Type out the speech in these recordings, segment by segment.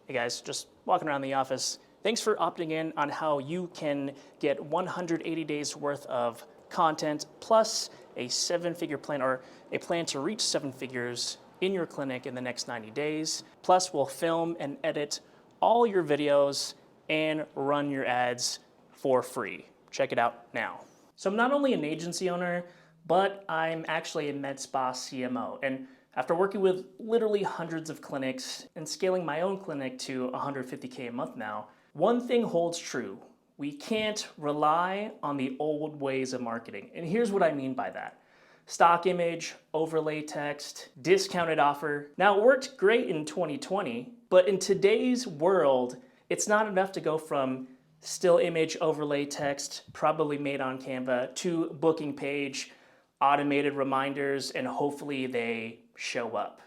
Hey guys, just walking around the office. Thanks for opting in on how you can get 180 days worth of content plus a 7-figure plan or a plan to reach 7 figures in your clinic in the next 90 days. Plus, we'll film and edit all your videos and run your ads for free. Check it out now. So I'm not only an agency owner, but I'm actually a med spa CMO. And after working with literally hundreds of clinics and scaling my own clinic to 150K a month now, one thing holds true. We can't rely on the old ways of marketing. And here's what I mean by that. Stock image, overlay text, discounted offer. Now, it worked great in 2020, but in today's world, it's not enough to go from still image, overlay text, probably made on Canva, to booking page, automated reminders, and hopefully they show up.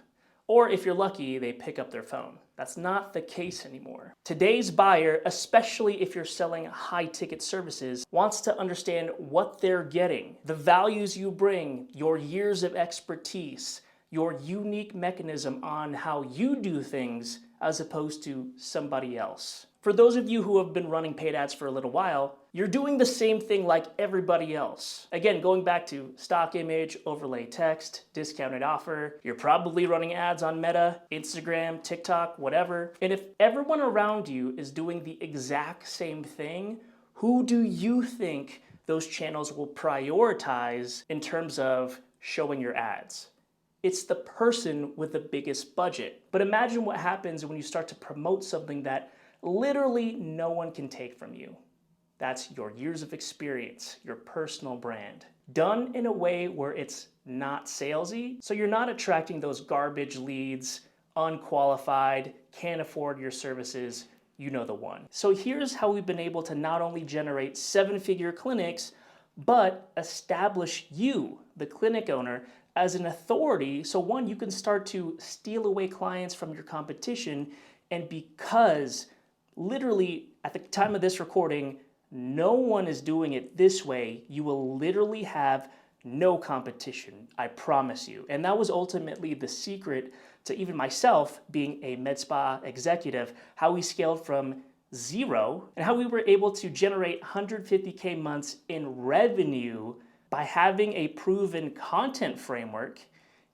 Or if you're lucky, they pick up their phone. That's not the case anymore. Today's buyer, especially if you're selling high-ticket services, wants to understand what they're getting, the values you bring, your years of expertise, your unique mechanism on how you do things as opposed to somebody else. For those of you who have been running paid ads for a little while, you're doing the same thing like everybody else. Again, going back to stock image, overlay text, discounted offer, you're probably running ads on Meta, Instagram, TikTok, whatever. And if everyone around you is doing the exact same thing, who do you think those channels will prioritize in terms of showing your ads? It's the person with the biggest budget. But imagine what happens when you start to promote something that literally no one can take from you. That's your years of experience, your personal brand, done in a way where it's not salesy, so you're not attracting those garbage leads, unqualified, can't afford your services, you know the one. So here's how we've been able to not only generate 7-figure clinics, but establish you, the clinic owner, as an authority. So one, you can start to steal away clients from your competition, and because literally at the time of this recording, no one is doing it this way, you will literally have no competition, I promise you. And that was ultimately the secret to even myself being a med spa executive, how we scaled from zero and how we were able to generate 150K months in revenue by having a proven content framework,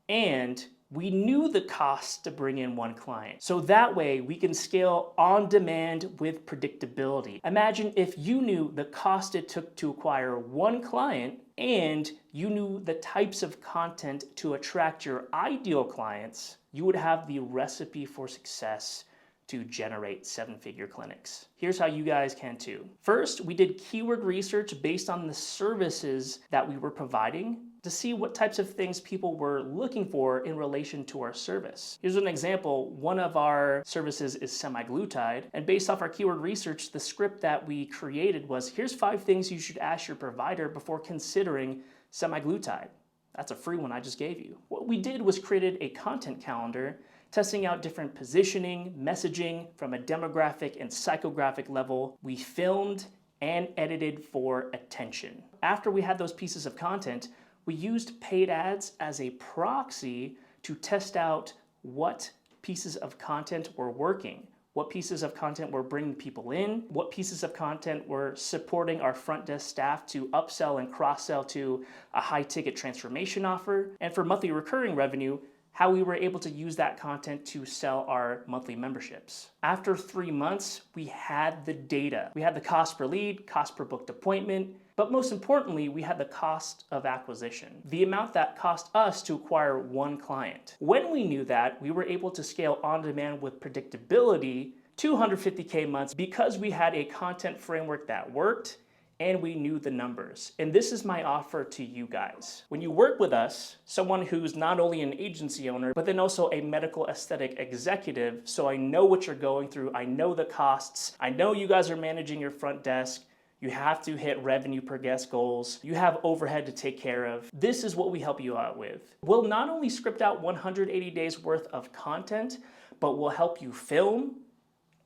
and we knew the cost to bring in one client. So that way we can scale on demand with predictability. Imagine if you knew the cost it took to acquire one client and you knew the types of content to attract your ideal clients, you would have the recipe for success to generate 7-figure clinics. Here's how you guys can too. First, we did keyword research based on the services that we were providing to see what types of things people were looking for in relation to our service. Here's an example. One of our services is semaglutide, and based off our keyword research, the script that we created was, here's 5 things you should ask your provider before considering semaglutide. That's a free one I just gave you. What we did was created a content calendar testing out different positioning, messaging from a demographic and psychographic level. We filmed and edited for attention. After we had those pieces of content, we used paid ads as a proxy to test out what pieces of content were working, what pieces of content were bringing people in, what pieces of content were supporting our front desk staff to upsell and cross-sell to a high-ticket transformation offer, and for monthly recurring revenue, how we were able to use that content to sell our monthly memberships. After 3 months, we had the data. We had the cost per lead, cost per booked appointment, but most importantly, we had the cost of acquisition, the amount that cost us to acquire one client. When we knew that, we were able to scale on demand with predictability to 150K months because we had a content framework that worked and we knew the numbers. And this is my offer to you guys. When you work with us, someone who's not only an agency owner, but then also a medical aesthetic executive, so I know what you're going through, I know the costs, I know you guys are managing your front desk, you have to hit revenue per guest goals, you have overhead to take care of. This is what we help you out with. We'll not only script out 180 days worth of content, but we'll help you film,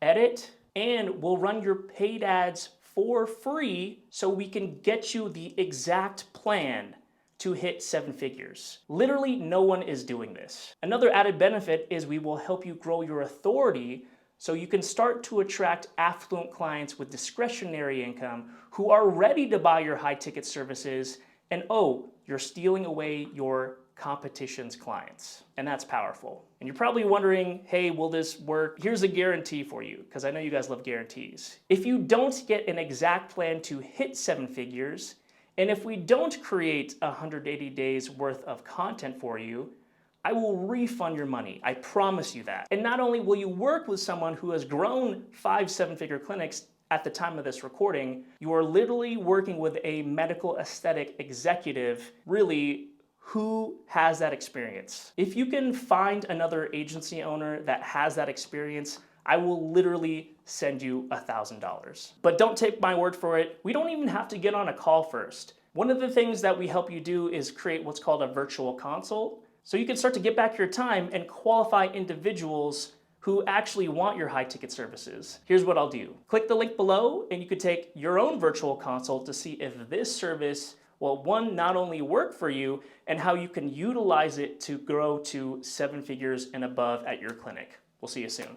edit, and we'll run your paid ads for free so we can get you the exact plan to hit 7 figures. Literally no one is doing this. Another added benefit is we will help you grow your authority So you can start to attract affluent clients with discretionary income who are ready to buy your high ticket services, and oh, you're stealing away your competition's clients. And that's powerful. And you're probably wondering, hey, will this work? Here's a guarantee for you, because I know you guys love guarantees. If you don't get an exact plan to hit 7 figures, and if we don't create 180 days worth of content for you, I will refund your money. I promise you that. And not only will you work with someone who has grown 5 7-figure clinics at the time of this recording, you are literally working with a medical aesthetic executive, really, who has that experience. If you can find another agency owner that has that experience, I will literally send you $1,000. But don't take my word for it. We don't even have to get on a call first. One of the things that we help you do is create what's called a virtual consult. So you can start to get back your time and qualify individuals who actually want your high ticket services. Here's what I'll do. Click the link below and you could take your own virtual consult to see if this service will, one, not only work for you, and how you can utilize it to grow to 7 figures and above at your clinic. We'll see you soon.